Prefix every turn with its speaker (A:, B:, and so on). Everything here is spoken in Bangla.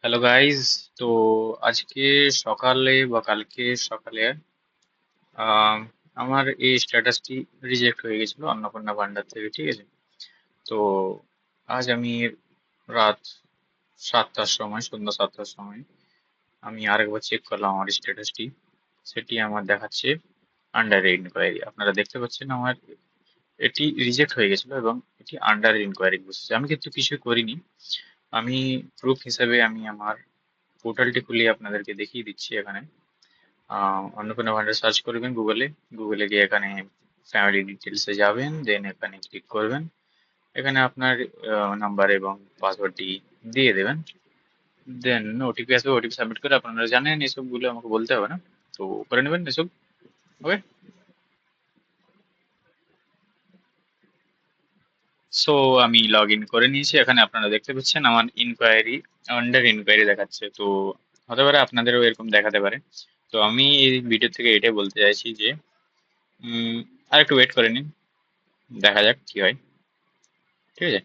A: Hello guys. তো আজকে সকালে বা কালকে সকালে আম, আমার এই স্ট্যাটাসটি রিজেক্ট হয়ে গেছিল অন্নপূর্ণা ভান্ডার থেকে, ঠিক আছে? তো আজ আমি রাত 7টার সময়, সন্ধ্যা 7টার সময় আমি আরেকবার চেক করলাম আমার স্ট্যাটাসটি। সেটি আমার দেখাচ্ছে আন্ডার ইনকোয়ারি। আপনারা দেখতে পাচ্ছেন আমার এটি রিজেক্ট হয়ে গেছিল এবং এটি আন্ডার ইনকোয়ারি বসেছে। আমি কিন্তু কিছুই করিনি। আমি প্রুফ হিসেবে আমি আমার পোর্টালটি খুলে আপনাদেরকে দেখিয়ে দিচ্ছি। এখানে অন্নপূর্ণা ভান্ডার সার্চ করবেন গুগলে। গুগলে গিয়ে এখানে ফ্যামিলি ডিটেলসে যাবেন, দেন এখানে ক্লিক করবেন। এখানে আপনার নাম্বার এবং পাসওয়ার্ডটি দিয়ে দেবেন। দেন ওটিপি আসবে, ওটিপি সাবমিট করে আপনারা জানেন এসবগুলো আমাকে বলতে হবে না, তো করে নেবেন এসব। ওকে। সো আমি লগ ইন করে নিয়েছি। এখানে আপনারা দেখতে পাচ্ছেন আমার ইনকোয়ারি, আন্ডার ইনকোয়ারি দেখাচ্ছে। তো হতে পারে আপনাদেরও এরকম দেখাতে পারে। তো আমি এই ভিডিও থেকে এটাই বলতে চাইছি যে আর একটু ওয়েট করে নিন, দেখা যাক কি হয়। ঠিক আছে।